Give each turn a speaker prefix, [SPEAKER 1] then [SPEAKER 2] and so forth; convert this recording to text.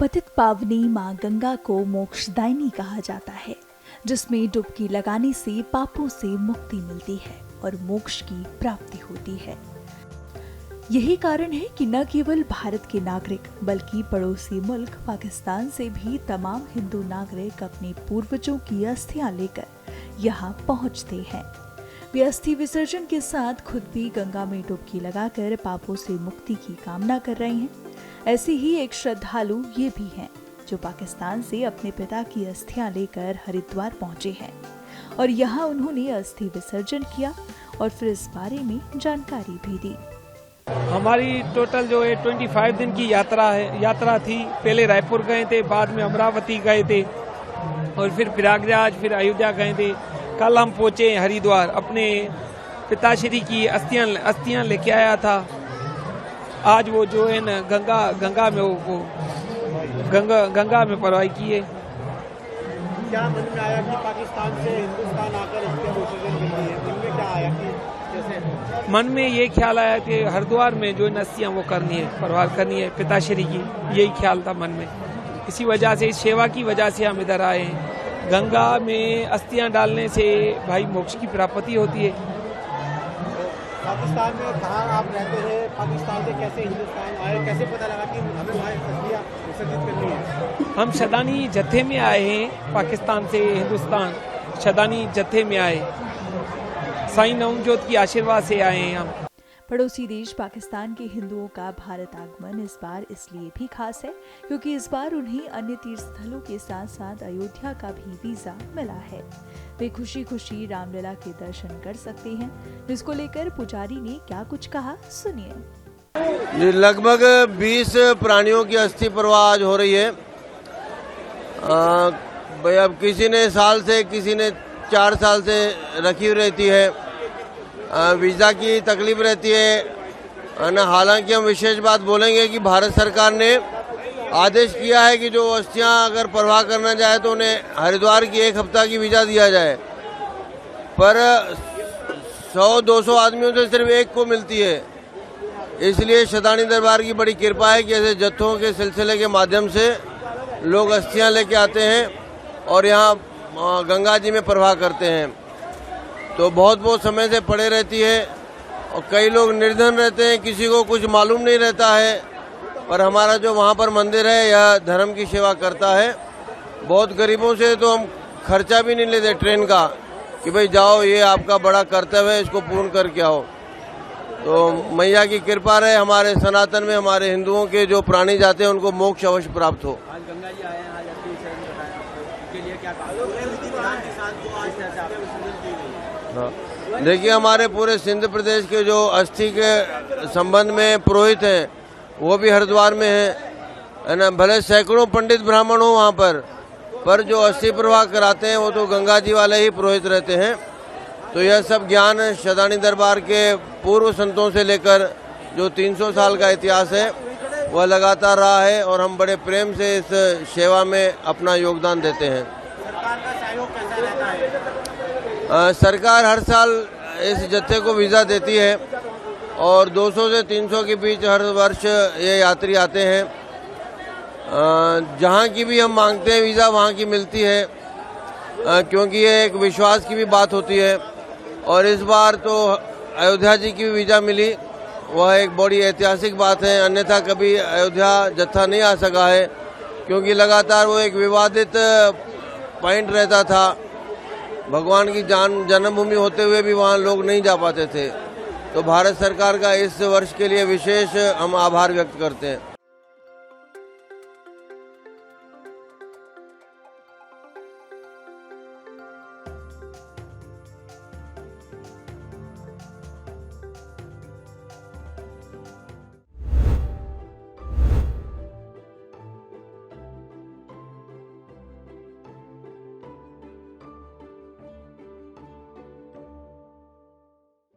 [SPEAKER 1] पतित पावनी मां गंगा को मोक्षदायिनी कहा जाता है, जिसमें डुबकी लगाने से पापों से मुक्ति मिलती है और मोक्ष की प्राप्ति होती है। यही कारण है कि न केवल भारत के नागरिक बल्कि पड़ोसी मुल्क पाकिस्तान से भी तमाम हिंदू नागरिक अपने पूर्वजों की अस्थियां लेकर यहाँ पहुँचते हैं। वे अस्थि विसर्जन के साथ खुद भी गंगा में डुबकी लगाकर पापों से मुक्ति की कामना कर रहे हैं। ऐसे ही एक श्रद्धालु ये भी हैं जो पाकिस्तान से अपने पिता की अस्थियां लेकर हरिद्वार पहुंचे हैं और यहाँ उन्होंने अस्थि विसर्जन किया और फिर इस बारे में जानकारी भी दी।
[SPEAKER 2] हमारी टोटल जो है 25 दिन की यात्रा थी। पहले रायपुर गए थे, बाद में अमरावती गए थे और फिर प्रयागराज, फिर अयोध्या गए थे। कल हम पहुंचे हरिद्वार, अपने पिताश्री की अस्थियां लेके आया था। आज वो जो है ना गंगा में परवाही की है।
[SPEAKER 3] क्या मन में आया कि पाकिस्तान से हिंदुस्तान आकर अस्थियां विसर्जन करनी है? मन में क्या आया कि जैसे
[SPEAKER 2] मन में ये ख्याल आया कि हरिद्वार में जो अस्थियां वो करनी है, परवाह करनी है पिताश्री की, यही ख्याल था मन में। इसी वजह से, इस सेवा की वजह से हम इधर आए हैं। गंगा में अस्थियां डालने से भाई मोक्ष की प्राप्ति होती है।
[SPEAKER 3] पाकिस्तान में कहाँ आप रहते हैं? पाकिस्तान से कैसे हिंदुस्तान आए? कैसे पता लगा कि हमें वहाँ अस्थियां विसर्जित करनी है?
[SPEAKER 2] हम शदानी जत्थे में आए हैं, पाकिस्तान से हिंदुस्तान शदानी जत्थे में आए। साईं नवजोत की आशीर्वाद से आए हैं हम।
[SPEAKER 1] पड़ोसी देश पाकिस्तान के हिंदुओं का भारत आगमन इस बार इसलिए भी खास है क्योंकि इस बार उन्हें अन्य तीर्थ स्थलों के साथ साथ अयोध्या का भी वीजा मिला है। वे खुशी खुशी रामलला के दर्शन कर सकते हैं, जिसको लेकर पुजारी ने क्या कुछ कहा, सुनिए।
[SPEAKER 4] लगभग 20 प्राणियों की अस्थि परवाह आज हो रही है। भाई अब किसी ने साल से, किसी ने 4 साल से रखी हुई रहती है। वीज़ा की तकलीफ रहती है ना। हालांकि हम विशेष बात बोलेंगे कि भारत सरकार ने आदेश किया है कि जो अस्थियां अगर परवाह करना चाहे तो उन्हें हरिद्वार की 1 हफ्ता की वीज़ा दिया जाए, पर 100-200 आदमियों से सिर्फ 1 को मिलती है। इसलिए शदानी दरबार की बड़ी कृपा है कि ऐसे जत्थों के सिलसिले के माध्यम से लोग अस्थियां लेके आते हैं और यहाँ गंगा जी में परवाह करते हैं। तो बहुत समय से पड़े रहती है और कई लोग निर्धन रहते हैं, किसी को कुछ मालूम नहीं रहता है, पर हमारा जो वहाँ पर मंदिर है यह धर्म की सेवा करता है। बहुत गरीबों से तो हम खर्चा भी नहीं लेते ट्रेन का कि भाई जाओ, ये आपका बड़ा कर्तव्य है, इसको पूर्ण करके आओ। तो मैया की कृपा रहे हमारे सनातन में, हमारे हिंदुओं के जो प्राणी जाते हैं उनको मोक्ष अवश्य प्राप्त हो।
[SPEAKER 3] आज गंगा जी आए हैं, आज अस्थि विसर्जन कराया, उसके लिए क्या कहा?
[SPEAKER 4] देखिए, हमारे पूरे सिंध प्रदेश के जो अस्थि के संबंध में पुरोहित हैं वो भी हरिद्वार में है ना। भले सैकड़ों पंडित ब्राह्मण हो वहाँ पर जो अस्थि प्रवाह कराते हैं वो तो गंगा जी वाले ही पुरोहित रहते हैं। तो यह सब ज्ञान शदानी दरबार के पूर्व संतों से लेकर जो 300 साल का इतिहास है वह लगातार रहा है और हम बड़े प्रेम से इस सेवा में अपना योगदान देते हैं।
[SPEAKER 3] सरकार का सहयोग कैसा रहता है?
[SPEAKER 4] सरकार हर साल इस जत्थे को वीज़ा देती है और 200 से 300 के बीच हर वर्ष ये यात्री आते हैं। जहाँ की भी हम मांगते हैं वीज़ा वहाँ की मिलती है, क्योंकि ये एक विश्वास की भी बात होती है। और इस बार तो अयोध्या जी की भी वीज़ा मिली, वह एक बड़ी ऐतिहासिक बात है। अन्यथा कभी अयोध्या जत्था नहीं आ सका है, क्योंकि लगातार वो एक विवादित पॉइंट रहता था। भगवान की जन्मभूमि होते हुए भी वहाँ लोग नहीं जा पाते थे। तो भारत सरकार का इस वर्ष के लिए विशेष हम आभार व्यक्त करते हैं।